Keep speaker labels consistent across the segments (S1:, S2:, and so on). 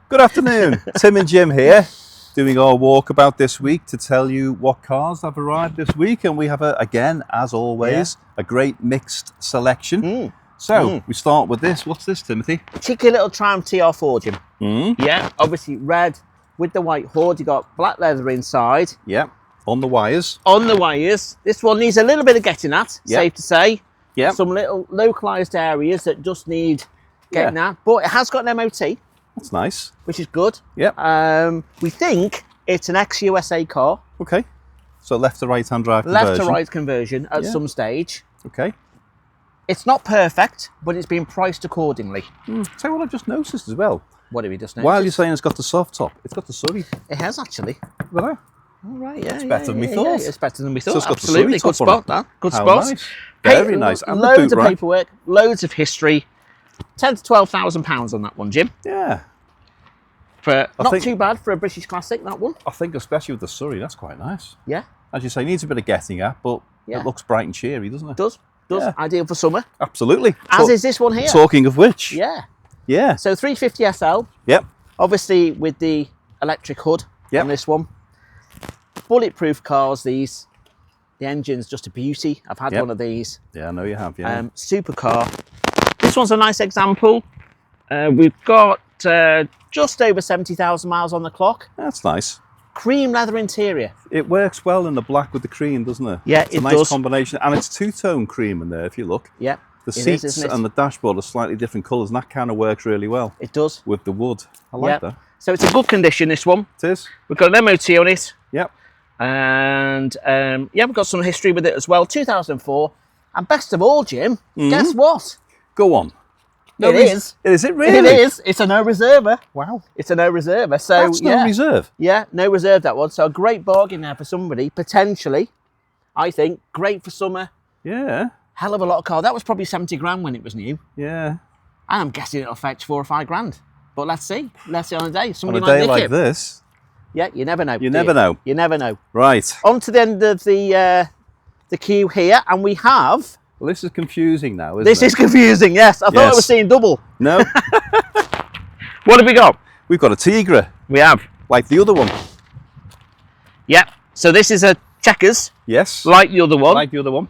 S1: Good afternoon, Tim and Jim here, doing our walkabout this week to tell you what cars have arrived this week, and we have, again, as always, a great mixed selection. We start with this. What's this, Timothy?
S2: Cheeky little Triumph TR4, Jim. Yeah, obviously red with the white hood. You got black leather inside.
S1: Yeah, on the wires.
S2: On the wires. This one needs a little bit of getting at, safe to say.
S1: Yeah.
S2: Some little localised areas that just need getting at, but it has got an MOT.
S1: That's nice.
S2: Which is good.
S1: Yeah.
S2: We think it's an ex-USA car.
S1: Okay. So left to right hand drive conversion.
S2: Left to right conversion at some stage.
S1: Okay.
S2: It's not perfect, but it's been priced accordingly.
S1: Tell you what I've just noticed as well.
S2: What have we just noticed?
S1: While you're saying it's got the soft top, it's got the Surrey.
S2: It has actually.
S1: Look at that.
S2: All right, yeah.
S1: It's better than we thought.
S2: Yeah, it's better than we thought.
S1: So it's got
S2: absolutely.
S1: the
S2: Good spot, that. Good spot.
S1: Nice. Very nice. And
S2: loads of paperwork, loads of history. £10,000 to £12,000 on that one, Jim.
S1: Yeah.
S2: Not too bad for a British classic, that one.
S1: I think especially with the Surrey, that's quite nice.
S2: Yeah.
S1: As you say, needs a bit of getting at, but it looks bright and cheery, doesn't it?
S2: Does. Yeah. Ideal for summer.
S1: Absolutely.
S2: As is this one here.
S1: Talking of which.
S2: Yeah.
S1: Yeah.
S2: So 350 SL.
S1: Yep.
S2: Obviously with the electric hood on this one. Bulletproof cars, these. The engine's just a beauty. I've had one of these.
S1: Yeah, I know you have, yeah.
S2: Super car. This one's a nice example. We've got just over 70,000 miles on the clock.
S1: That's nice.
S2: Cream leather interior.
S1: It works well in the black with the cream, doesn't it?
S2: Yeah,
S1: it's a nice combination. And it's two-tone cream in there, if you look.
S2: Yeah.
S1: The seats and the dashboard are slightly different colours, and that kind of works really well.
S2: It does.
S1: With the wood. I like that.
S2: So it's a good condition, this one.
S1: It is.
S2: We've got an MOT on it.
S1: Yep.
S2: And we've got some history with it as well. 2004. And best of all, Jim, guess what?
S1: Go on.
S2: It is.
S1: Is it really?
S2: It is. It's a no reserver.
S1: Wow.
S2: It's a no reserver. So
S1: that's no reserve.
S2: Yeah, no reserve, that one. So a great bargain there for somebody, potentially. I think great for summer.
S1: Yeah.
S2: Hell of a lot of car. That was probably 70 grand when it was new.
S1: Yeah.
S2: And I'm guessing it'll fetch 4 or 5 grand. But let's see. Let's see on a day. Somebody
S1: on a day
S2: might nick
S1: like this.
S2: Yeah, you never know.
S1: You never know.
S2: You never know.
S1: Right.
S2: On to the end of the queue here, and we have.
S1: Well, this is confusing now, isn't it?
S2: This is confusing, yes. I thought I was seeing double.
S1: No.
S2: What have we got?
S1: We've got a Tigra.
S2: We have.
S1: Like the other one.
S2: Yeah. So this is a Chequers.
S1: Yes.
S2: Like the other one.
S1: Like the other one.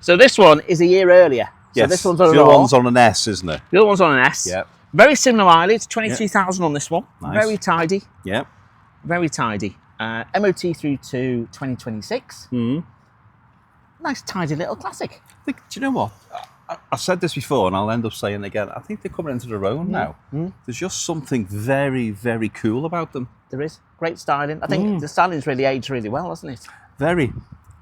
S2: So this one is a year earlier. So
S1: yes.
S2: this one's on
S1: the other one's on an S, isn't it?
S2: The other one's on an S.
S1: Yeah.
S2: Very similar mileage, 23,000 on this one.
S1: Nice.
S2: Very tidy.
S1: Yeah.
S2: Very tidy. MOT through to 2026. Nice tidy little classic.
S1: I think, do you know what? I said this before and I'll end up saying it again. I think they're coming into their own now. There's just something very, very cool about them.
S2: There is. Great styling. I think the styling's really aged really well, hasn't it?
S1: Very.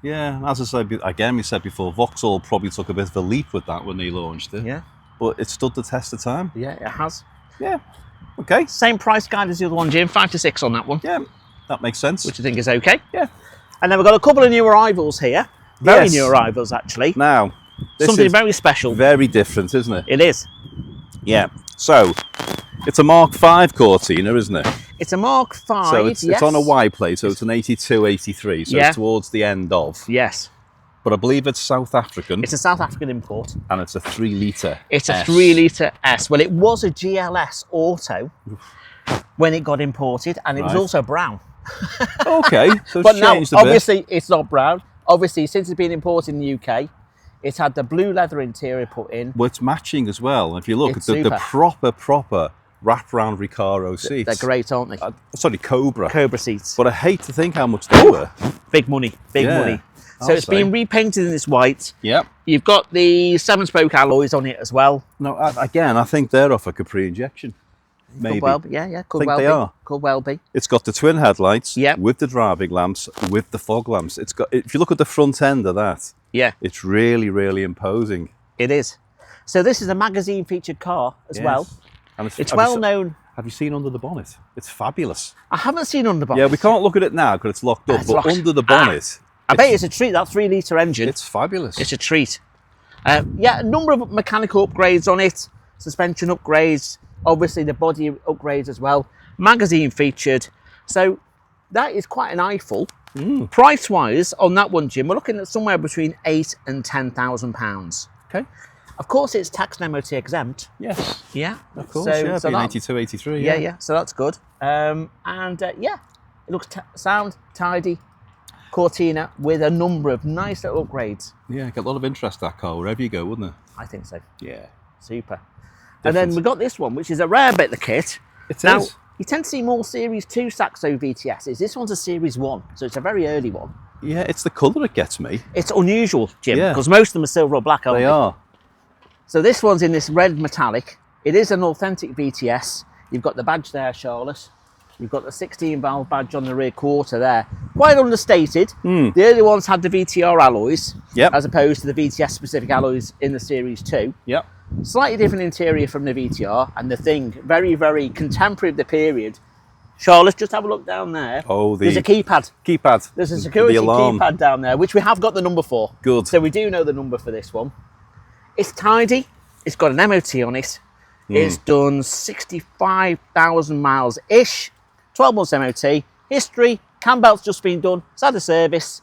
S1: Yeah, as I said, again, we said before, Vauxhall probably took a bit of a leap with that when they launched it.
S2: Yeah.
S1: But it stood the test of time.
S2: Yeah, it has.
S1: Yeah. Okay.
S2: Same price guide as the other one, Jim. 5 to 6 on that one.
S1: Yeah, that makes sense.
S2: Which I think is okay.
S1: Yeah.
S2: And then we've got a couple of new arrivals here. Very new arrivals, actually.
S1: Now,
S2: something very special.
S1: Very different, isn't it?
S2: It is.
S1: Yeah. So, it's a Mark V Cortina, isn't it?
S2: It's a Mark V,
S1: so it's on a Y plate, so it's an 82, 83, so it's towards the end of.
S2: Yes.
S1: But I believe it's South African.
S2: It's a South African import.
S1: And it's a 3 litre
S2: It's a 3 litre S. Well, it was a GLS Auto when it got imported, and it was also brown.
S1: Okay, so
S2: but
S1: it's
S2: now,
S1: changed a bit.
S2: Obviously, it's not brown. Obviously, since it's been imported in the UK, it's had the blue leather interior put in.
S1: Well, it's matching as well. If you look at the proper wraparound Recaro seats.
S2: They're great, aren't they?
S1: Sorry, Cobra.
S2: Cobra seats.
S1: But I hate to think how much they were.
S2: Big money, big money. So it's been repainted in this white.
S1: Yep.
S2: You've got the 7-spoke alloys on it as well.
S1: No, again, I think they're off a Capri injection. Maybe.
S2: Could well be. Yeah, could well be.
S1: Are.
S2: Could well be.
S1: It's got the twin headlights with the driving lamps, with the fog lamps. It's got. If you look at the front end of that, it's really, really imposing.
S2: It is. So this is a magazine featured car as well. And it's well known.
S1: Have you seen under the bonnet? It's fabulous.
S2: I haven't seen under the bonnet.
S1: Yeah, we can't look at it now because it's locked up. But under the bonnet,
S2: I bet it's a treat. That 3 litre engine.
S1: It's fabulous.
S2: It's a treat. Yeah, a number of mechanical upgrades on it. Suspension upgrades. Obviously the body upgrades as well. Magazine featured. So that is quite an eyeful. Price wise on that one, Jim, we're looking at somewhere between £8,000 and £10,000.
S1: Okay.
S2: Of course, it's tax and MOT exempt.
S1: Yes.
S2: Yeah.
S1: Of course,
S2: So,
S1: yeah.
S2: so
S1: Being
S2: that,
S1: 82, 83.
S2: yeah, yeah. So that's good. Yeah, it looks sound, tidy, Cortina with a number of nice little upgrades.
S1: Yeah, got a lot of interest, that car, wherever you go, wouldn't it?
S2: I think so.
S1: Yeah.
S2: Super. And then we've got this one, which is a rare bit of the kit.
S1: It
S2: now,
S1: is.
S2: You tend to see more Series 2 Saxo VTSs. This one's a Series 1, so it's a very early one.
S1: Yeah, it's the colour that gets me.
S2: It's unusual, Jim,
S1: Yeah.
S2: because most of them are silver or black, aren't they?
S1: They are.
S2: So this one's in this red metallic. It is an authentic VTS. You've got the badge there, Charlotte. You've got the 16 valve badge on the rear quarter there. Quite understated. The early ones had the VTR alloys, as opposed to the VTS specific alloys in the Series 2.
S1: Yep.
S2: Slightly different interior from the VTR, and the thing, very, very contemporary of the period. Charlotte, just have a look down there.
S1: Oh,
S2: there's a keypad.
S1: Keypad.
S2: There's a security keypad down there, which we have got the number for.
S1: Good.
S2: So we do know the number for this one. It's tidy. It's got an MOT on it. It's done 65,000 miles-ish. 12 months MOT. History. Cam belt's just been done. It's had a service.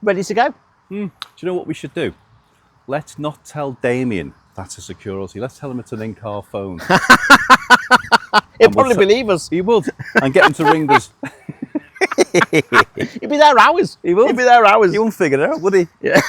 S2: Ready to go.
S1: Do you know what we should do? Let's not tell Damien that's a security. Let's tell him it's an in-car phone.
S2: He'll probably believe us.
S1: He would. And get him to ring us.
S2: He'd be there hours.
S1: He would.
S2: He'd be there hours.
S1: He wouldn't figure it out, would he?
S2: Yeah.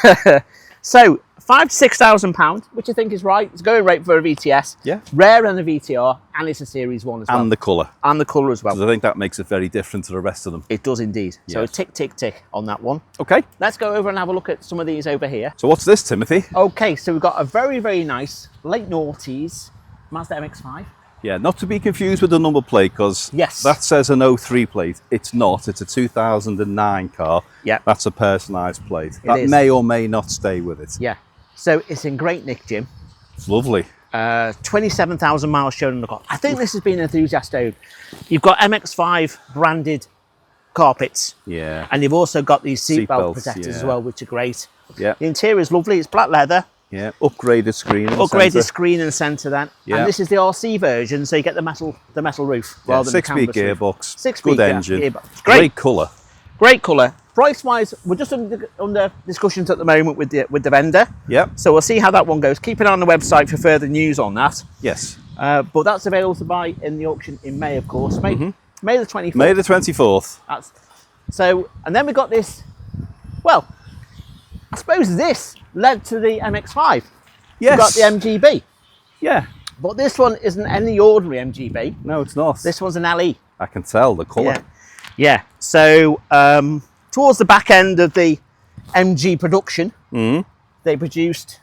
S2: So, £5,000 to £6,000, which I think is right. It's going rate for a VTS.
S1: Yeah.
S2: Rare and a VTR, and it's a Series 1 as well.
S1: And the colour.
S2: And the colour as well.
S1: Because I think that makes it very different to the rest of them.
S2: It does indeed. So
S1: Yes.
S2: tick, tick, tick on that one.
S1: Okay.
S2: Let's go over and have a look at some of these over here.
S1: So what's this, Timothy?
S2: Okay, so we've got a very, very nice late noughties Mazda MX-5.
S1: Yeah, not to be confused with the number plate, because
S2: Yes.
S1: that says an 03 plate. It's not. It's a 2009 car.
S2: Yeah.
S1: That's a personalised plate.
S2: It
S1: That
S2: is.
S1: may or may not stay with it.
S2: Yeah. So it's in great nick, Jim.
S1: It's lovely.
S2: 27,000 miles shown on the clock. I think this has been enthusiast owned. You've got MX-5 branded carpets.
S1: Yeah.
S2: And you've also got these seatbelt
S1: Seatbelts,
S2: protectors as
S1: yeah.
S2: well, which are great.
S1: Yeah.
S2: The interior is lovely. It's black leather.
S1: Yeah. Upgraded screen. in the
S2: Upgraded
S1: centre.
S2: screen and centre then.
S1: Yeah.
S2: And this is the RC version, so you get the metal roof
S1: Yeah,
S2: rather than the
S1: 6-speed
S2: canvas roof.
S1: gearbox.
S2: 6-speed
S1: Good engine.
S2: gearbox. Great.
S1: Great colour.
S2: Great colour. Price-wise, we're just under discussions at the moment with the vendor.
S1: Yep.
S2: So we'll see how that one goes. Keep an eye on the website for further news on that.
S1: Yes.
S2: But that's available to buy in the auction in May, of course. May the 24th.
S1: May the 24th.
S2: So, and then we got this, well, I suppose this led to the MX-5.
S1: Yes.
S2: We've got the MG B.
S1: Yeah.
S2: But this one isn't any ordinary MG B.
S1: No, it's not.
S2: This one's an LE.
S1: I can tell the colour.
S2: Yeah. Yeah. So, towards the back end of the MG production, they produced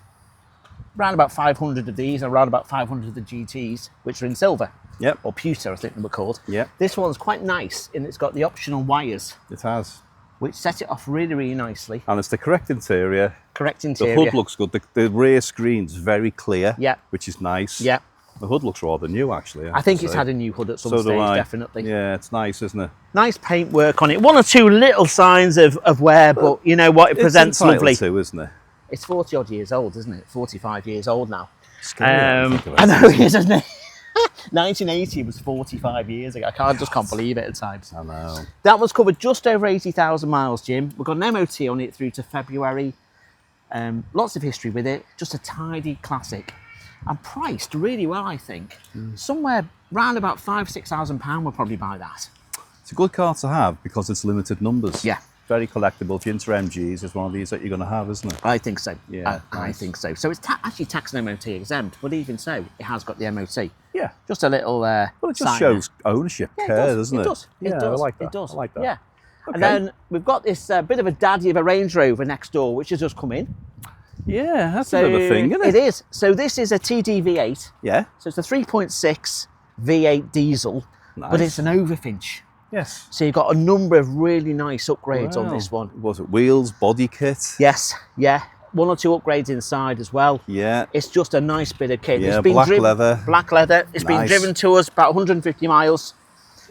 S2: around about 500 of these and around about 500 of the GTs, which are in silver.
S1: Yep.
S2: Or pewter, I think they were called.
S1: Yep.
S2: This one's quite nice, and it's got the optional wires,
S1: It has.
S2: which set it off really, really nicely.
S1: And it's the correct interior.
S2: Correct
S1: The
S2: interior.
S1: hood looks good. The rear screen's very clear.
S2: Yeah.
S1: Which is nice.
S2: Yeah.
S1: The hood looks rather new, actually.
S2: I think it's had a new hood at some
S1: So do
S2: stage,
S1: I.
S2: definitely.
S1: Yeah, it's nice, isn't it?
S2: Nice paintwork on it. One or two little signs of wear, but you know what? It presents
S1: it's entitled
S2: lovely.
S1: to, isn't it?
S2: It's 40 odd years old, isn't it? 45 years old now.
S1: Scary when you think
S2: I
S1: about
S2: know
S1: it.
S2: it is, isn't it? 1980 was 45 years ago. I just can't believe it at times.
S1: I know.
S2: That was covered just over 80,000 miles, Jim. We've got an MOT on it through to February. Lots of history with it. Just a tidy classic. And priced really well, I think. Somewhere round about £5,000-6,000 we'll probably buy that.
S1: It's a good car to have because it's limited numbers.
S2: Yeah.
S1: Very collectible. If you're into MGs, it's one of these that you're going to have, isn't it?
S2: I think so.
S1: Yeah,
S2: I
S1: nice.
S2: think so. So it's actually tax and MOT exempt, but even so, it has got the MOT.
S1: Yeah.
S2: Just a little
S1: Well, it just
S2: sign
S1: shows ownership,
S2: there.
S1: care, doesn't it?
S2: It does.
S1: Yeah,
S2: It does.
S1: I like that.
S2: It does.
S1: I like that.
S2: Yeah.
S1: Okay.
S2: And then we've got this bit of a daddy of a Range Rover next door, which has just come in.
S1: Yeah, that's
S2: So
S1: a bit of a thing, isn't it?
S2: It is. So this is a TD-V8.
S1: Yeah.
S2: So it's a 3.6 V8 diesel, but
S1: Nice.
S2: it's an Overfinch.
S1: Yes.
S2: So you've got a number of really nice upgrades on
S1: Wow.
S2: this one.
S1: Was it wheels, body kit?
S2: Yes, yeah. One or two upgrades inside as well.
S1: Yeah.
S2: It's just a nice bit of kit.
S1: Yeah,
S2: It's been
S1: black
S2: driven,
S1: leather.
S2: Black leather. It's been
S1: Nice.
S2: driven to us about 150 miles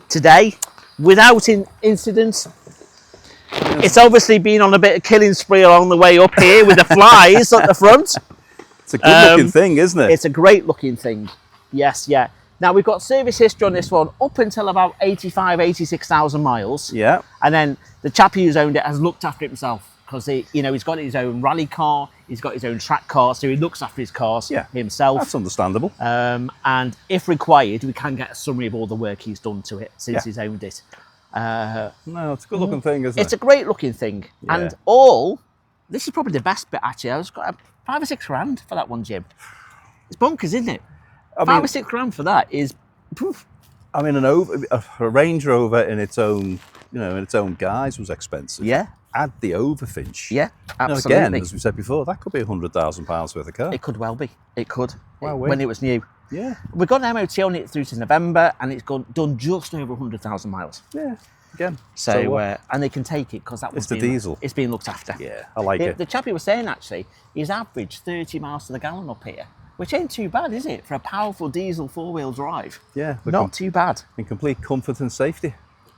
S2: today without incident. It's obviously been on a bit of killing spree along the way up here with the flies at the front.
S1: It's a good looking thing, isn't it?
S2: It's a great looking thing. Yes, yeah. Now we've got service history on this one up until about 86,000 miles.
S1: Yeah.
S2: And then the chap who's owned it has looked after it himself because he's got his own rally car, He's got his own track car, so he looks after his cars himself.
S1: That's understandable.
S2: And if required, we can get a summary of all the work he's done to it since he's owned it.
S1: No, it's a good looking thing, isn't it?
S2: It's a great looking thing. And this is probably the best bit actually. I was got £5 or £6 grand for that one, Jim. It's bonkers, isn't it? I mean, £5 or £6 grand for that is poof.
S1: I mean, a Range Rover in its own, in its own guise was expensive.
S2: Yeah.
S1: Add the Overfinch.
S2: Yeah, absolutely.
S1: Again, as we said before, that could be £100,000 worth of car.
S2: It could well be. It could.
S1: Wow,
S2: when it was new.
S1: Yeah.
S2: We've got an MOT on it through to November, and it's done just over 100,000 miles.
S1: Yeah. Again.
S2: So and they can take it because that was
S1: the diesel.
S2: It's being looked after.
S1: Yeah, I like it.
S2: The chappie was saying actually, he's averaged 30 miles to the gallon up here, which ain't too bad, is it, for a powerful diesel 4-wheel drive?
S1: Yeah.
S2: Not too bad.
S1: In complete comfort and safety.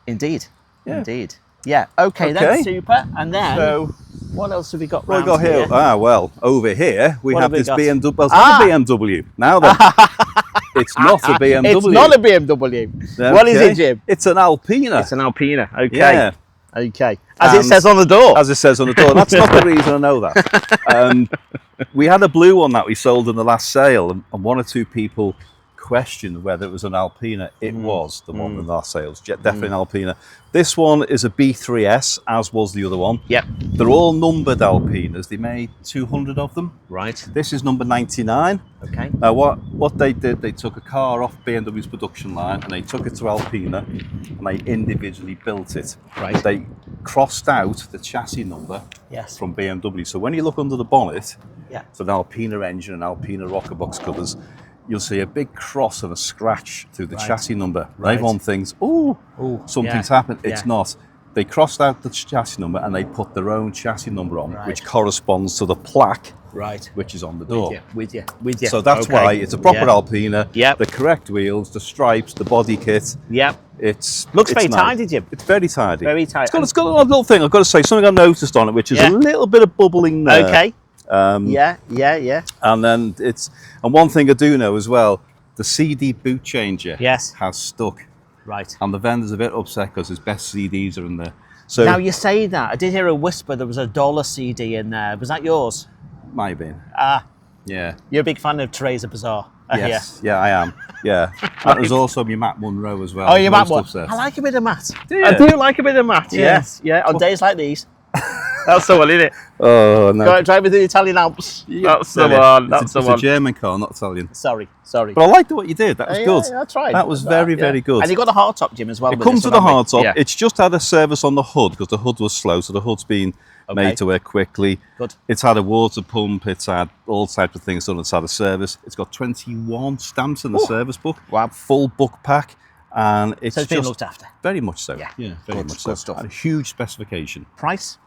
S2: Indeed.
S1: Yeah.
S2: Indeed. Yeah. Okay. That's super. And then,
S1: so,
S2: what else have we got?
S1: What we got here? Well, over here we have this BMW. Well, it's not a BMW. Now then, it's not a BMW.
S2: It's not a BMW. Okay. What is it, Jim?
S1: It's an Alpina.
S2: It's an Alpina. Okay.
S1: Yeah.
S2: Okay. As it says on the door.
S1: As it says on the door. That's not the reason I know that. We had a blue one that we sold in the last sale, and one or two people questioned whether it was an Alpina. It was the one in the last sales. Definitely an Alpina. This one is a B3 S, as was the other one.
S2: Yep.
S1: They're all numbered Alpinas. They made 200 of them.
S2: Right.
S1: This is number 99.
S2: Okay.
S1: Now what they did, they took a car off BMW's production line and they took it to Alpina and they individually built it.
S2: Right.
S1: They crossed out the chassis number from BMW. So when you look under the bonnet, it's an Alpina engine and Alpina rocker box covers, you'll see a big cross and a scratch through the chassis number. Everyone thinks, something's happened. It's not. They crossed out the chassis number and they put their own chassis number on, which corresponds to the plaque, which is on the door.
S2: With you.
S1: So that's why it's a proper Alpina.
S2: Yep.
S1: The correct wheels, the stripes, the body kit.
S2: Yep.
S1: Looks
S2: very tidy, Jim.
S1: It's very tidy.
S2: Very tidy.
S1: It's got a little thing, I've got to say, something I noticed on it, which is a little bit of bubbling there.
S2: Okay. And
S1: then and one thing I do know as well, the CD boot changer has stuck.
S2: Right.
S1: And the vendor's a bit upset because his best CDs are in there. So
S2: now you say that, I did hear a whisper there was a $1 CD in there. Was that yours?
S1: Might have been. Yeah.
S2: You're a big fan of Teresa Bazaar.
S1: Yes. Yeah, I am. Yeah. That was also my Matt Monroe as well.
S2: Oh, your Matt one. I like a bit of Matt.
S1: Do you?
S2: I do like a bit of Matt. Yes. Yeah. On days like these. That's the one, isn't it?
S1: Oh, no.
S2: Go driving through the Italian Alps.
S1: Yeah,
S2: that's the one. That's the one.
S1: It's a German car, not Italian.
S2: Sorry.
S1: But I liked what you did. That was good.
S2: Yeah, that's right.
S1: That was very good.
S2: And you got a hardtop, Jim, as well.
S1: It comes with a hardtop. Yeah. It's just had a service on the hood because the hood was slow, so the hood's been made to work quickly.
S2: Good.
S1: It's had a water pump. It's had all types of things done. It's had a service. It's got 21 stamps in the service book.
S2: Wow.
S1: Full book pack. And it's
S2: been looked after.
S1: Very much so.
S2: Yeah,
S1: very much so.
S2: Good stuff.
S1: And a huge specification.
S2: Price?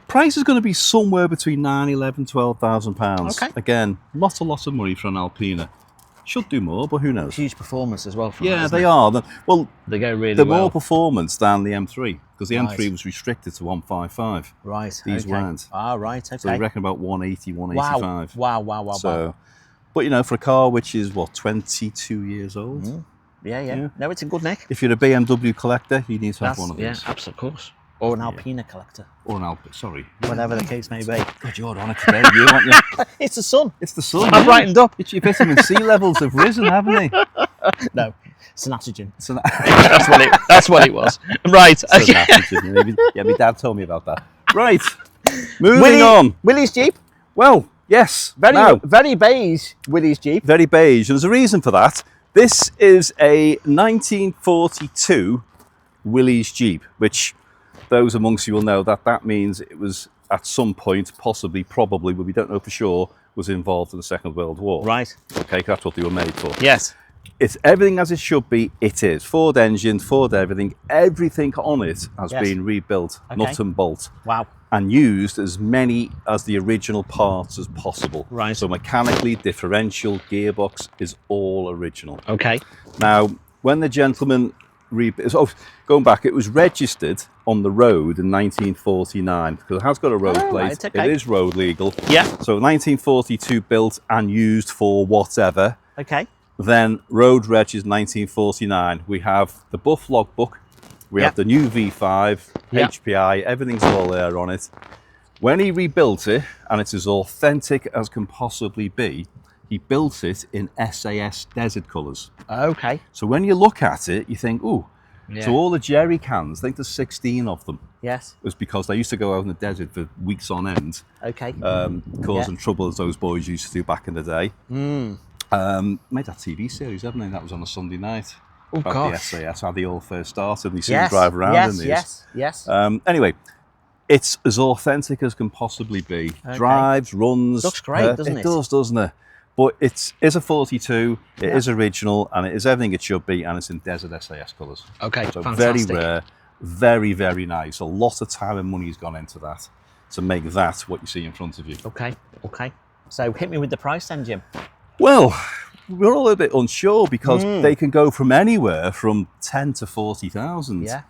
S1: Price is going to be somewhere between £9,000, £11,000, £12,000.
S2: Okay.
S1: Again, not a lot of money for an Alpina. Should do more, but who knows?
S2: Huge performance as well. From
S1: they are. Well,
S2: they go really
S1: they're
S2: well.
S1: more performance than the M3 because the M3 was restricted to 155.
S2: Right.
S1: These weren't.
S2: Right. Okay.
S1: So they reckon about 180, 185.
S2: Wow.
S1: So, but for a car which is 22 years old.
S2: Yeah. No, it's a good neck.
S1: If you're a BMW collector, you need to have one of these.
S2: Yeah, absolutely, of course. Or an Alpina collector.
S1: Or an Alpina, sorry.
S2: Whatever the case may be.
S1: God, you're on it today, you, aren't you?
S2: It's the sun.
S1: It's the sun.
S2: I've brightened up.
S1: Your vitamin C levels have risen, haven't they?
S2: No, synaptogen. That's what it was. Right.
S1: Synaptogen. Yeah, my dad told me about that. Right. Moving on.
S2: Willys Jeep.
S1: Well, yes.
S2: Very beige Willys Jeep.
S1: Very beige. And there's a reason for that. This is a 1942 Willys Jeep, which those amongst you will know that means it was at some point, possibly, probably, but we don't know for sure, was involved in the Second World War.
S2: Right.
S1: Okay, that's what they were made for.
S2: Yes.
S1: It's everything as it should be. It is. Ford engine, Ford everything. Everything on it has been rebuilt, nut and bolt.
S2: Wow.
S1: And used as many as the original parts as possible.
S2: Right.
S1: So mechanically, differential, gearbox is all original.
S2: Okay.
S1: Now, when the gentleman going back, it was registered on the road in 1949 because it has got a road plate.
S2: Right, okay.
S1: It is road legal.
S2: Yeah.
S1: So 1942 built and used for whatever.
S2: Okay.
S1: Then road reg is 1949. We have the buff logbook. We have the new V5, HPI. Everything's all there on it. When he rebuilt it, and it's as authentic as can possibly be, he built it in SAS desert colours.
S2: Okay.
S1: So when you look at it, you think, ooh,
S2: Yeah.
S1: so all the jerry cans, I think there's 16 of them.
S2: Yes.
S1: It was because they used to go out in the desert for weeks on end,
S2: Okay.
S1: causing trouble as those boys used to do back in the day. Made that TV series, haven't they? That was on a Sunday night.
S2: Oh,
S1: about
S2: gosh.
S1: the SAS, how they all first started, and you see
S2: Yes.
S1: them drive around in these.
S2: Yes.
S1: Anyway, it's as authentic as can possibly be.
S2: Okay.
S1: Drives, runs.
S2: Looks great, doesn't it?
S1: It does, doesn't it? But it is a 42, it is original, and it is everything it should be, and it's in desert SAS colours.
S2: Okay,
S1: So
S2: fantastic.
S1: very rare, very, very nice. A lot of time and money has gone into that to make that what you see in front of you.
S2: Okay. So hit me with the price then, Jim.
S1: Well, we're all a bit unsure because they can go from anywhere from 10 to 40,000.
S2: Yeah.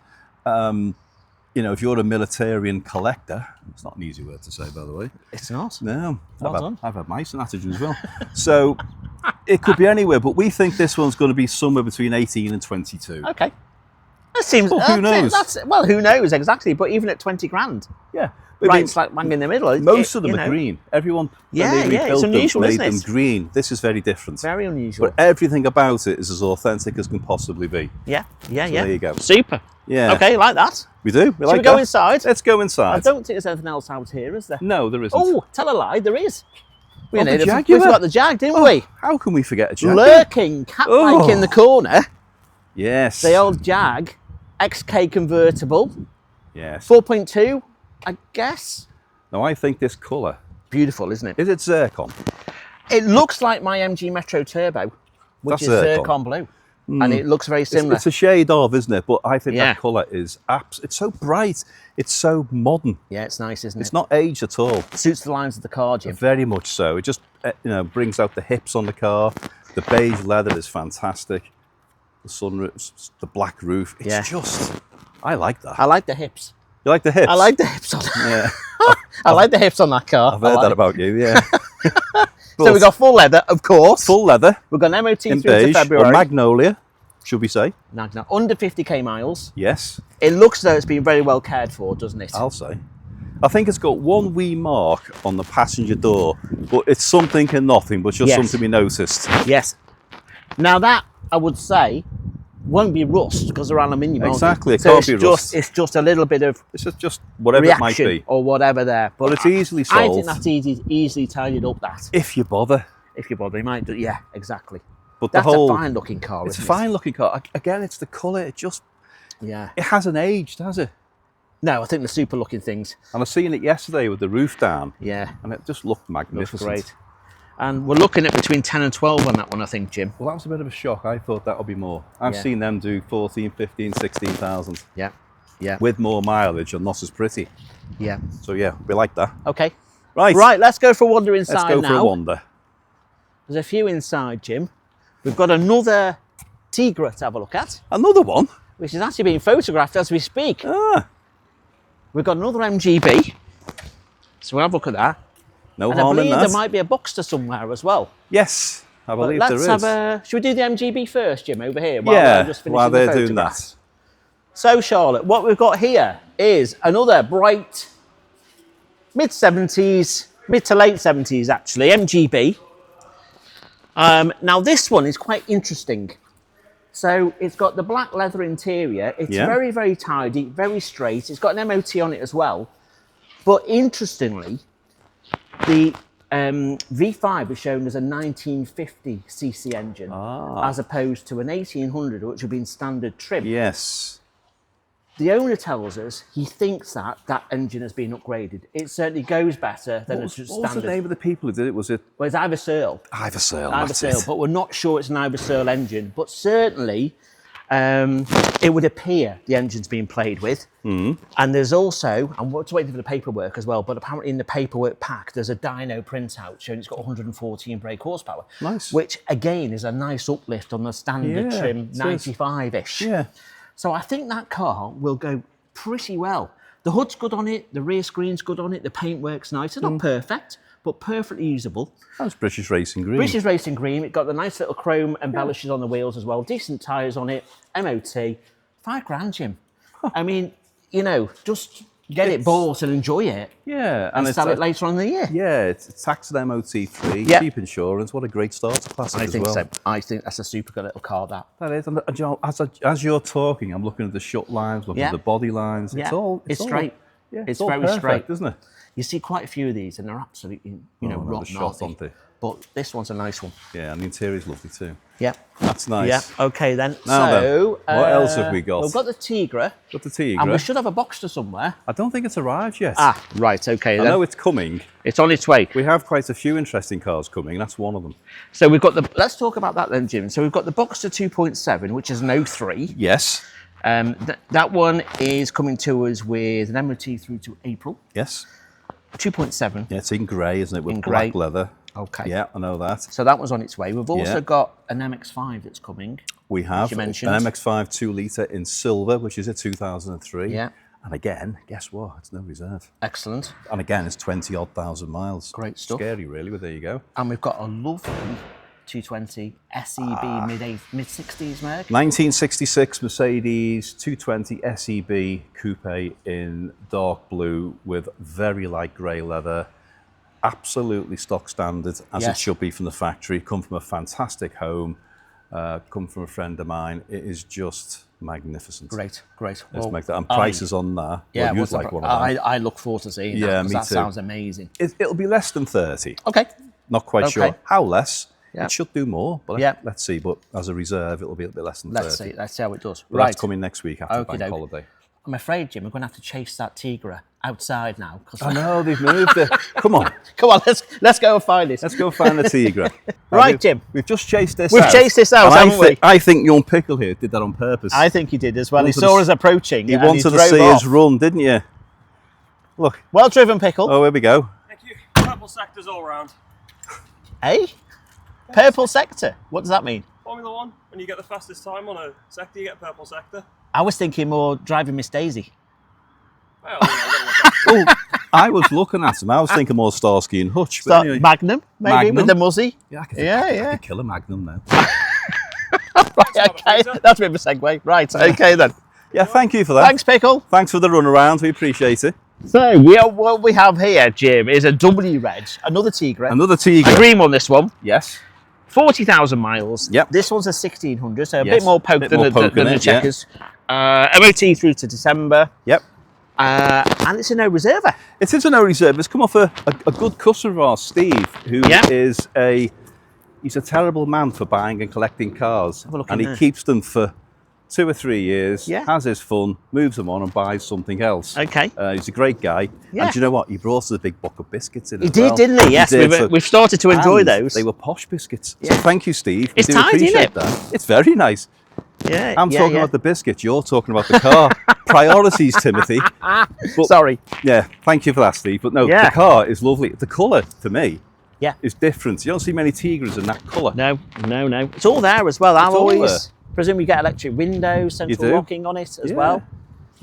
S1: You know, if you're a militarian collector, it's not an easy word to say, by the way.
S2: It's not.
S1: No,
S2: Well done.
S1: I've had mice and attitude as well. So it could be anywhere, but we think this one's going to be somewhere between 18 and 22.
S2: Okay. That seems.
S1: Well, who knows?
S2: Well, who knows exactly? But even at 20 grand,
S1: Yeah. But I
S2: right,
S1: mean,
S2: it's like bang in the middle.
S1: most of them are green. Everyone, when they
S2: Yeah, it's
S1: rebuilt them,
S2: unusual,
S1: made
S2: isn't
S1: them
S2: it?
S1: green. This is very different.
S2: Very unusual.
S1: But everything about it is as authentic as can possibly be.
S2: Yeah.
S1: there you go.
S2: Super.
S1: Yeah.
S2: Okay, like that.
S1: We do.
S2: Should
S1: like
S2: we go
S1: that.
S2: inside?
S1: Let's go
S2: I
S1: inside.
S2: don't think there's anything else out here, is there?
S1: No, there isn't.
S2: Oh, tell a lie, there is. We
S1: Oh, the
S2: we
S1: Jaguar.
S2: forgot the Jag, didn't
S1: Oh,
S2: we?
S1: how can we forget a Jaguar?
S2: Lurking, cat-like in the corner.
S1: Yes.
S2: The old Jag XK convertible,
S1: Yes.
S2: 4.2, I guess.
S1: Now, I think this colour,
S2: Beautiful, isn't it?
S1: is it zircon?
S2: It looks like my MG Metro Turbo, which
S1: That's
S2: is
S1: zircon.
S2: zircon blue. And it looks very similar.
S1: It's a shade of, isn't it? But I think
S2: Yeah.
S1: that colour is it's so bright. It's so modern.
S2: Yeah, it's nice, isn't it?
S1: It's not aged at all.
S2: Suits the lines of the car, Jim.
S1: Very much so. It just brings out the hips on the car. The beige leather is fantastic. The sunroof, the black roof. It's just, I like that.
S2: I like the hips.
S1: You like the hips?
S2: I like the hips on
S1: Yeah.
S2: I like the hips on that car.
S1: I've heard that about you, yeah.
S2: So we've got full leather, of course.
S1: Full leather
S2: We've got an MOT
S1: in
S2: through to
S1: beige,
S2: February.
S1: or magnolia, should we say?
S2: No, under 50k miles.
S1: Yes,
S2: It looks as though it's been very well cared for, doesn't it?
S1: I'll say. I think it's got one wee mark on the passenger door, but it's something and nothing, but just
S2: Yes.
S1: something we noticed.
S2: Yes. Now that, I would say, won't be rust because they're aluminium. aren't they?
S1: Exactly, it
S2: So
S1: can't be rust.
S2: It's just a little bit of
S1: It's just whatever it might
S2: reaction
S1: be.
S2: or whatever there.
S1: But it's easily
S2: I
S1: solved.
S2: think that's easily tidied up, that.
S1: If you bother.
S2: If you bother, you might do. Yeah, exactly.
S1: But
S2: That's
S1: the whole,
S2: a fine looking car,
S1: it's a
S2: isn't
S1: fine looking car. Again, it's the colour. It
S2: Yeah.
S1: hasn't aged, has it?
S2: No, I think the super looking things.
S1: And I seen it yesterday with the roof down,
S2: Yeah.
S1: and it just looked
S2: Looks
S1: magnificent.
S2: great. And we're looking at between 10 and 12 on that one, I think, Jim.
S1: Well, that was a bit of a shock. I thought that would be more. I've
S2: Yeah.
S1: seen them do 14, 15, 16,000
S2: Yeah. Yeah.
S1: with more mileage and not as pretty.
S2: Yeah.
S1: So yeah, we like that.
S2: Okay.
S1: Right.
S2: Right, let's go for a wander inside
S1: Let's go
S2: now.
S1: for a wander.
S2: There's a few inside, Jim. We've got another Tigra to have a look at,
S1: Another one.
S2: which is actually being photographed as we speak.
S1: Ah,
S2: We've got another MG B. So we'll have a look at that.
S1: no
S2: And I
S1: harm in
S2: believe
S1: that.
S2: there might be a Boxster somewhere as well.
S1: Yes, I
S2: But
S1: believe
S2: let's
S1: there is.
S2: have a... Should we do the MG B first, Jim, over here? While
S1: Yeah,
S2: we're just finishing
S1: while
S2: the
S1: they're doing
S2: photographs?
S1: that.
S2: So, Charlotte, what we've got here is another bright mid-70s, mid to late 70s, actually, MG B. Now, this one is quite interesting. So, it's got the black leather interior. It's
S1: Yeah.
S2: very, very tidy, very straight. It's got an MOT on it as well. But interestingly, the V5 is shown as a 1950cc engine, as opposed to an 1800, which would be in standard trim.
S1: Yes.
S2: The owner tells us he thinks that that engine has been upgraded. It certainly goes better than a
S1: What was
S2: standard.
S1: the name of the people who did it? Was it
S2: Well, it's Ivor Searle.
S1: Ivor Searle?
S2: Ivor
S1: That's
S2: Searle,
S1: it.
S2: but we're not sure it's an Ivor Searle engine. But certainly, it would appear the engine's being played with. And there's also, and we're waiting for the paperwork as well, but apparently in the paperwork pack, there's a dyno printout showing it's got 114 brake horsepower.
S1: Nice.
S2: Which, again, is a nice uplift on the standard
S1: Yeah,
S2: trim
S1: it is.
S2: 95-ish.
S1: Yeah.
S2: So I think that car will go pretty well. The hood's good on it, the rear screen's good on it, the paintwork's nice. It's not perfect, but perfectly usable.
S1: That's British Racing Green.
S2: British Racing Green, it's got the nice little chrome embellishes on the wheels as well, decent tyres on it, MOT, £5 grand, Jim. I mean, you know, just get it bought and enjoy it.
S1: Yeah,
S2: and sell it later on in the year.
S1: Yeah, it's tax and MOT-free, cheap insurance. What a great starter class
S2: I
S1: as
S2: think
S1: well.
S2: so. I think that's a super good little car.
S1: That is. And you know, as you're talking, I'm looking at the shut lines, looking at the body lines.
S2: Yeah.
S1: It's all
S2: straight.
S1: Yeah,
S2: it's
S1: all
S2: very
S1: perfect,
S2: straight,
S1: isn't it?
S2: You see quite a few of these, and they're absolutely, rotten,
S1: shot, aren't they?
S2: But this one's a nice one.
S1: Yeah, and the interior's lovely too.
S2: Yeah.
S1: That's nice.
S2: Yeah. Okay then.
S1: Now
S2: so
S1: then, what else have we got?
S2: We've got the Tigra.
S1: Got the Tigra.
S2: And we should have a Boxster somewhere.
S1: I don't think it's arrived yet.
S2: Ah, right. Okay.
S1: I know it's coming.
S2: It's on its way.
S1: We have quite a few interesting cars coming. That's one of them.
S2: So we've got let's talk about that then, Jim. So we've got the Boxster 2.7, which is an 03.
S1: Yes.
S2: That one is coming to us with an MOT through to April.
S1: Yes.
S2: 2.7.
S1: Yeah, it's in grey, isn't it? With
S2: in
S1: black
S2: grey.
S1: leather.
S2: Okay.
S1: Yeah, I know that.
S2: So that was on its way. We've also got an MX-5 that's coming.
S1: We have
S2: you
S1: an
S2: mentioned.
S1: MX-5 2-litre in silver, which is a 2003.
S2: Yeah.
S1: And again, guess what? It's no reserve.
S2: Excellent.
S1: And again, it's 20-odd thousand miles.
S2: Great stuff.
S1: Scary, really, but there you go.
S2: And we've got a lovely 220 SEB mid-60s, Merc.
S1: 1966 Mercedes 220 SEB coupe in dark blue with very light grey leather. Absolutely stock standard, as it should be from the factory. Come from a fantastic home, come from a friend of mine. It is just magnificent.
S2: Great.
S1: Let's make that. And prices on that.
S2: Yeah,
S1: well, you'd like one of them.
S2: I look forward to seeing that.
S1: Yeah, me
S2: that
S1: too.
S2: sounds amazing.
S1: It'll be less than 30.
S2: Okay.
S1: Not quite sure how less.
S2: Yeah.
S1: It should do more, but let's see. But as a reserve, it'll be a bit less than 30.
S2: Let's see how it does.
S1: But that's coming next week after the bank holiday.
S2: I'm afraid, Jim, we're going to have to chase that Tigra outside now.
S1: I know, they've moved it. Come on.
S2: Come on, let's go and find it.
S1: Let's go find the Tigra.
S2: Right, Jim.
S1: We've just chased this
S2: out. We've chased this out, haven't we?
S1: I think young Pickle here did that on purpose.
S2: I think he did as well. He saw us approaching.
S1: He wanted to see us run, didn't you? Look.
S2: Well driven, Pickle.
S1: Oh, here we go.
S3: Thank you. Purple sectors all round.
S2: Hey? Purple sector? What does that mean?
S3: Formula One, when you get the fastest time on a sector, you get a purple sector.
S2: I was thinking more driving Miss Daisy.
S3: Well,
S1: Oh, I was looking at him. I was thinking more Starsky and Hutch.
S2: So anyway. Magnum, maybe, with the Muzzy.
S1: Yeah, I could kill a Magnum now.
S2: Right, okay, that's a bit of a segue. Right, okay then.
S1: Yeah, thank you for that.
S2: Thanks, Pickle.
S1: Thanks for the run around. We appreciate it.
S2: So what we have here, Jim, is a W reg, another Tigra.
S1: Another Tigra.
S2: A green one, this one.
S1: Yes.
S2: 40,000 miles.
S1: Yep.
S2: This one's a 1600, so a bit more poke than the Chequers. MOT through to December.
S1: Yep.
S2: And it's a no reserver.
S1: It is a no reserve. It's come off a good customer of ours, Steve, who is he's a terrible man for buying and collecting cars. And he keeps them for 2 or 3 years, has his fun, moves them on and buys something else.
S2: Okay.
S1: He's a great guy.
S2: Yeah.
S1: And do you know what? He brought us a big box of biscuits in
S2: He did, didn't he? Yes, we've started to enjoy those.
S1: They were posh biscuits. So thank you, Steve.
S2: It's
S1: we do
S2: tidy,
S1: appreciate
S2: isn't it?
S1: that. It's very nice.
S2: Yeah,
S1: I'm talking about the biscuits, you're talking about the car. Priorities, Timothy. But,
S2: sorry.
S1: Yeah, thank you for that, Steve. But no, the car is lovely. The colour, to me, is different. You don't see many Tigras in that colour.
S2: No. It's all there as well. I'm always presume you get electric windows, central locking on it as well.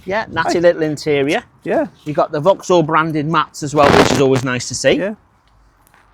S2: Yeah, natty little interior.
S1: Yeah.
S2: You've got the Vauxhall branded mats as well, which is always nice to see.
S1: Yeah.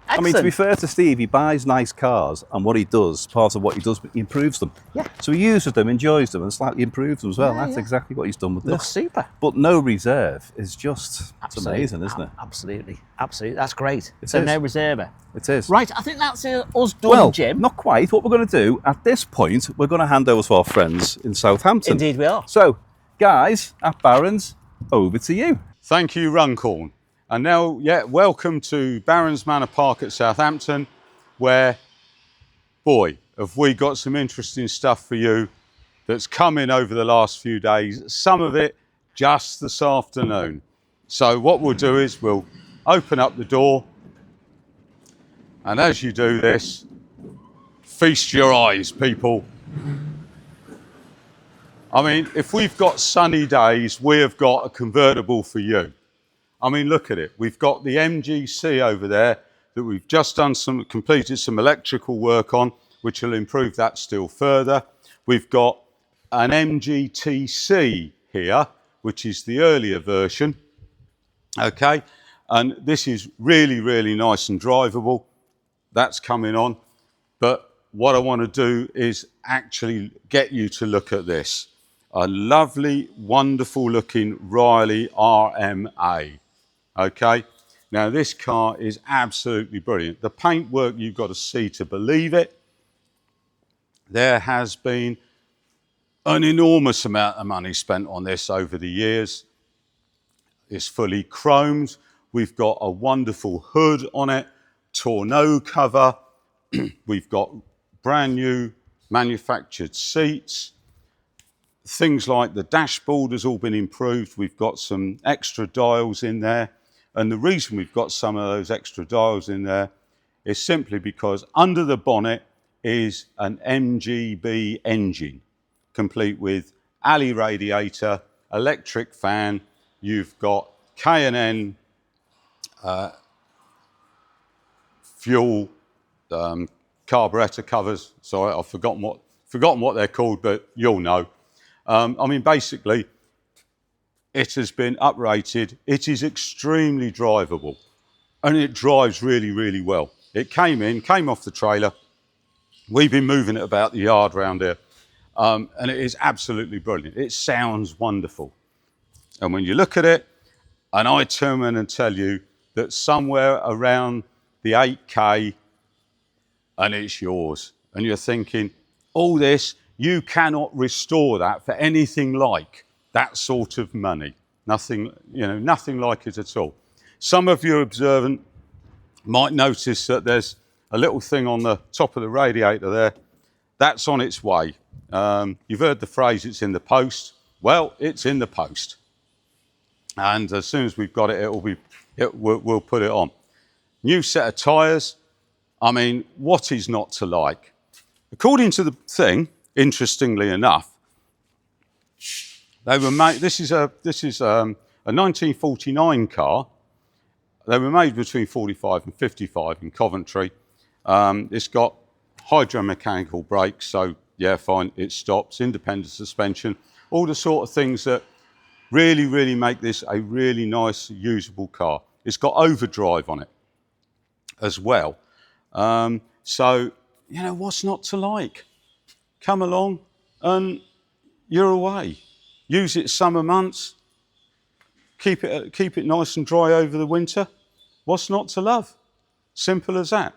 S2: Excellent.
S1: I mean, to be fair to Steve, he buys nice cars, and what he does, part of what he does, he improves them.
S2: Yeah.
S1: So he uses them, enjoys them, and slightly improves them as well. That's exactly what he's done with this.
S2: Looks super.
S1: But no reserve is just, it's amazing, isn't it?
S2: Absolutely. That's great. So no reserver.
S1: It is.
S2: Right, I think that's us done, Jim.
S1: Not quite. What we're going to do, at this point, we're going to hand over to our friends in Southampton.
S2: Indeed we are.
S1: So, guys, at Barron's, over to you.
S4: Thank you, Runcorn. And now, welcome to Barron's Manor Park at Southampton, where, boy, have we got some interesting stuff for you that's come in over the last few days, some of it just this afternoon. So what we'll do is we'll open up the door, and as you do this, feast your eyes, people. I mean, if we've got sunny days, we have got a convertible for you. I mean, look at it. We've got the MG C over there that we've just completed some electrical work on, which will improve that still further. We've got an MG TC here, which is the earlier version. Okay, and this is really, really nice and drivable. That's coming on. But what I want to do is actually get you to look at this. a lovely, wonderful looking Riley RMA. Okay, now this car is absolutely brilliant. The paintwork, you've got to see to believe it. There has been an enormous amount of money spent on this over the years. It's fully chromed. We've got a wonderful hood on it, tonneau cover. We've got brand new manufactured seats. Things like the dashboard has all been improved. We've got some extra dials in there. And the reason we've got some of those extra dials in there is simply because under the bonnet is an MG B engine, complete with alley radiator, electric fan. You've got K&N fuel carburetor covers. Sorry, I've forgotten what they're called, but you'll know. I mean, basically, it has been uprated. It is extremely drivable, and it drives really, really well. It came off the trailer. We've been moving it about the yard round here, and it is absolutely brilliant. It sounds wonderful. And when you look at it, and I turn around and tell you that somewhere around the 8K, and it's yours, and you're thinking, all this, you cannot restore that for anything like that sort of money. Nothing, you know, nothing like it at all. Some of you observant might notice that there's a little thing on the top of the radiator there. That's on its way. You've heard the phrase, it's in the post. Well, it's in the post. And as soon as we've got it, we'll put it on. New set of tyres. I mean, what is not to like? According to the thing, interestingly enough, they were made. This is a 1949 car. They were made between 45 and 55 in Coventry. It's got hydromechanical brakes, so yeah, fine, it stops. Independent suspension, all the sort of things that really, really make this a really nice, usable car. It's got overdrive on it as well. So, you know, what's not to like? Come along and you're away. Use it summer months. Keep it nice and dry over the winter. What's not to love? Simple as that.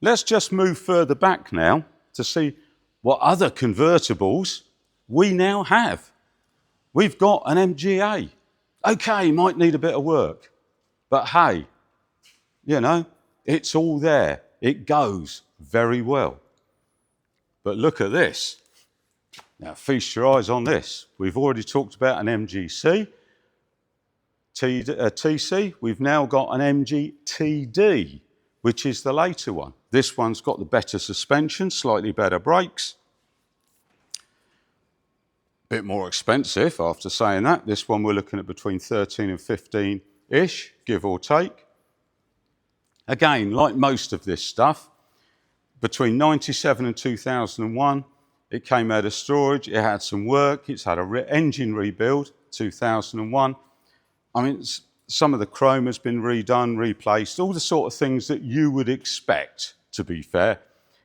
S4: Let's just move further back now to see what other convertibles we now have. We've got an MGA. Okay, might need a bit of work, but hey, you know, it's all there. It goes very well. But look at this. Now, feast your eyes on this. We've already talked about an MG C TC. We've now got an MG TD, which is the later one. This one's got the better suspension, slightly better brakes. Bit more expensive after saying that. This one we're looking at between 13 and 15-ish, give or take. Again, like most of this stuff, between 97 and 2001, it came out of storage, it had some work, it's had an engine rebuild, 2001. I mean, some of the chrome has been redone, replaced, all the sort of things that you would expect, to be fair.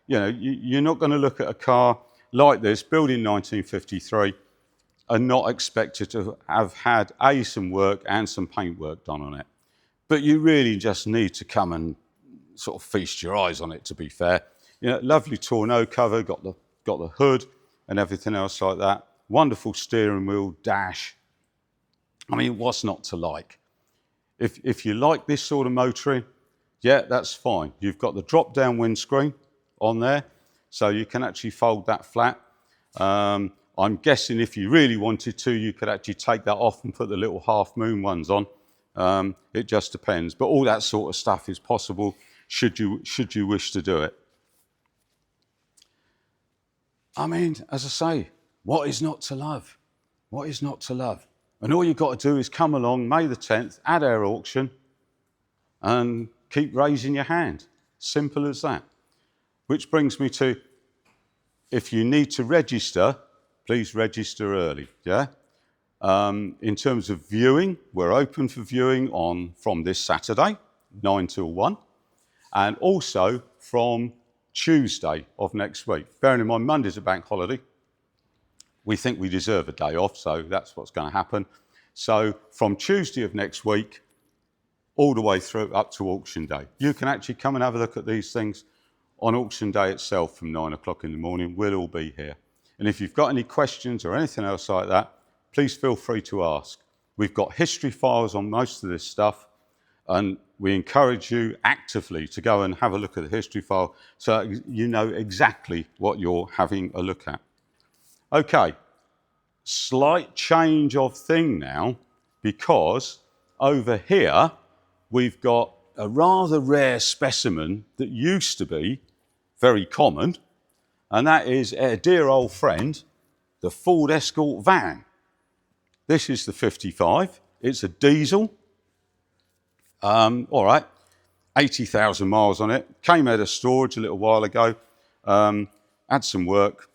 S4: You know, you're not going to look at a car like this, built in 1953, and not expect it to have had some work and some paint work done on it. But you really just need to come and sort of feast your eyes on it, to be fair. You know, lovely tonneau cover, got the hood and everything else like that. Wonderful steering wheel, dash. I mean, what's not to like? If you like this sort of motoring, yeah, that's fine. You've got the drop-down windscreen on there, so you can actually fold that flat. I'm guessing if you really wanted to, you could actually take that off and put the little half-moon ones on. It just depends. But all that sort of stuff is possible should you wish to do it. I mean, as I say, what is not to love? What is not to love? And all you've got to do is come along May the 10th at our auction and keep raising your hand. Simple as that. Which brings me to, if you need to register, please register early, yeah? In terms of viewing, we're open for viewing from this Saturday, 9 till 1, and also from Tuesday of next week. Bearing in mind, Monday's a bank holiday, we think we deserve a day off, so that's what's going to happen. So from Tuesday of next week, all the way through up to auction day, you can actually come and have a look at these things on auction day itself from 9 o'clock in the morning. We'll all be here. And if you've got any questions or anything else like that, please feel free to ask. We've got history files on most of this stuff, and we encourage you actively to go and have a look at the history file so you know exactly what you're having a look at. Okay, slight change of thing now, because over here we've got a rather rare specimen that used to be very common, and that is a dear old friend, the Ford Escort van. This is the 55. It's a diesel. All right, 80,000 miles on it. Came out of storage a little while ago. Had some work.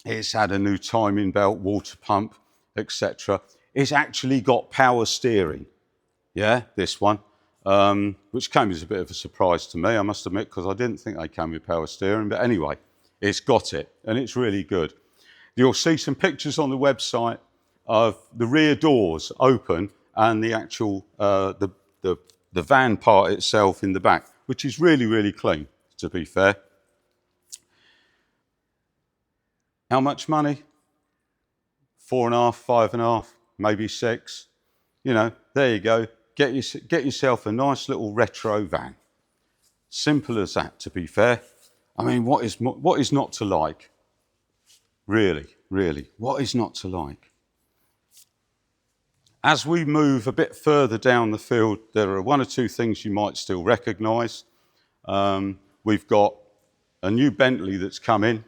S4: It's had a new timing belt, water pump, etc. It's actually got power steering. Yeah, this one, which came as a bit of a surprise to me, I must admit, because I didn't think they came with power steering. But anyway, it's got it, and it's really good. You'll see some pictures on the website of the rear doors open and the actual the van part itself in the back, which is really, really clean, to be fair. How much money? 4.5, 5.5, maybe 6. You know, there you go. Get yourself a nice little retro van. Simple as that, to be fair. I mean, what is not to like? Really, really, what is not to like? As we move a bit further down the field, there are one or two things you might still recognise. We've got a new Bentley that's come in.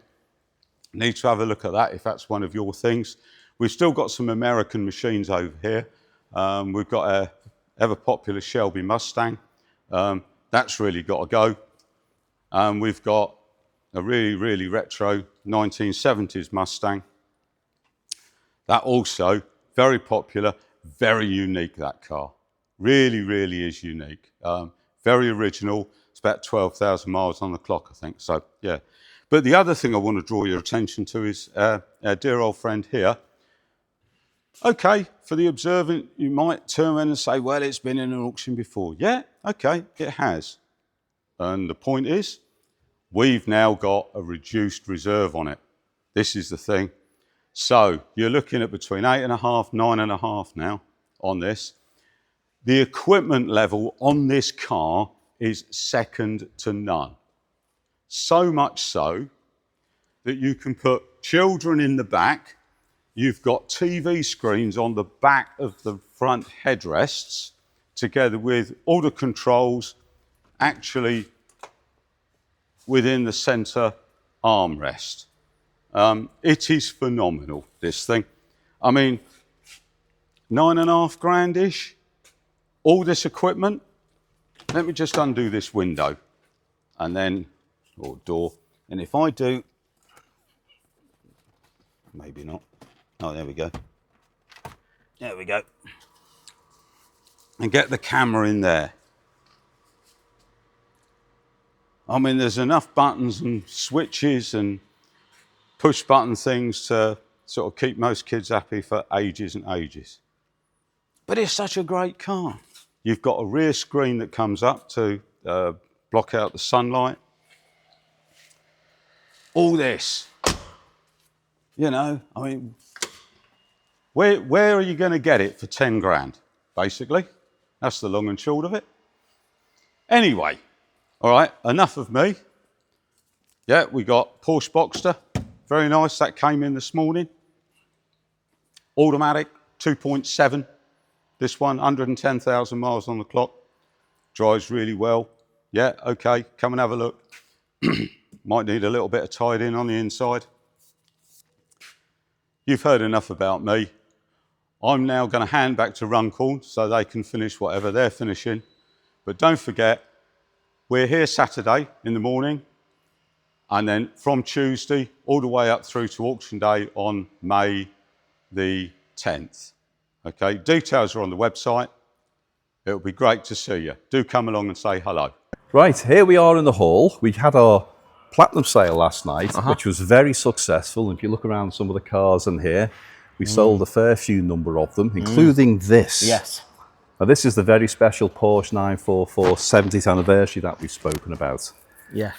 S4: Need to have a look at that if that's one of your things. We've still got some American machines over here. We've got a ever popular Shelby Mustang. That's really got to go. We've got a really, really retro 1970s Mustang. That also very popular, very unique, that car. Really, really is unique. Very original. It's about 12,000 miles on the clock, I think. So, yeah. But the other thing I want to draw your attention to is our dear old friend here. Okay, for the observant, you might turn around and say, well, it's been in an auction before. Yeah, okay, it has. And the point is, we've now got a reduced reserve on it. This is the thing. So you're looking at between 8.5, 9.5 now on this. The equipment level on this car is second to none. So much so that you can put children in the back. You've got TV screens on the back of the front headrests, together with all the controls actually within the centre armrest. It is phenomenal, this thing. I mean, 9.5 grand-ish, all this equipment. Let me just undo this window and then, or door. And if I do, maybe not. Oh, there we go. There we go. And get the camera in there. I mean, there's enough buttons and switches and push button things to sort of keep most kids happy for ages and ages. But it's such a great car. You've got a rear screen that comes up to block out the sunlight. All this, you know, I mean, where are you going to get it for 10 grand, basically? That's the long and short of it. Anyway, all right, enough of me. Yeah, we got Porsche Boxster. Very nice, that came in this morning. Automatic, 2.7. This one, 110,000 miles on the clock. Drives really well. Yeah, okay, come and have a look. Might need a little bit of tied in on the inside. You've heard enough about me. I'm now going to hand back to Runcorn so they can finish whatever they're finishing. But don't forget, we're here Saturday in the morning, and then from Tuesday all the way up through to auction day on May the 10th. Okay, details are on the website. It'll be great to see you. Do come along and say hello.
S1: Right, here we are in the hall. We had our platinum sale last night, which was very successful. If you look around some of the cars in here, we sold a fair few number of them, including this.
S2: Yes.
S1: Now, this is the very special Porsche 944 70th anniversary that we've spoken about.
S2: Yeah.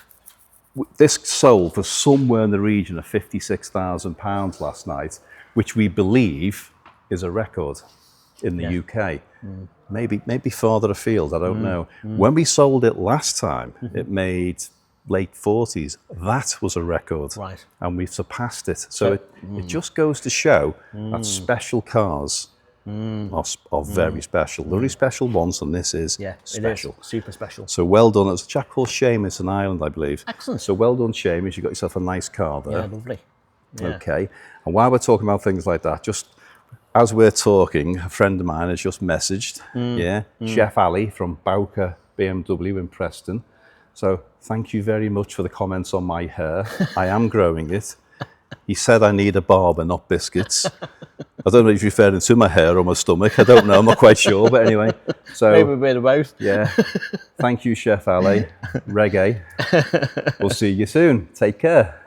S1: This sold for somewhere in the region of £56,000 last night, which we believe is a record in the UK. Maybe farther afield, I don't know. When we sold it last time, it made late 40s. That was a record,
S2: Right.
S1: and we've surpassed it. So it just goes to show that special cars are very special. Very special ones, and this is special.
S2: It is super special.
S1: So well done. It's a chap called Seamus in Ireland, I believe.
S2: Excellent.
S1: So well done, Seamus. You got yourself a nice car there.
S2: Yeah, lovely. Yeah.
S1: Okay. And while we're talking about things like that, just as we're talking, a friend of mine has just messaged, Chef Ali from Bowker BMW in Preston. So thank you very much for the comments on my hair. I am growing it. He said I need a barber, not biscuits. I don't know if he's referring to my hair or my stomach. I don't know. I'm not quite sure. But anyway, so
S2: Maybe a bit of both.
S1: Yeah. Thank you, Chef Ali. Reggae. We'll see you soon. Take care.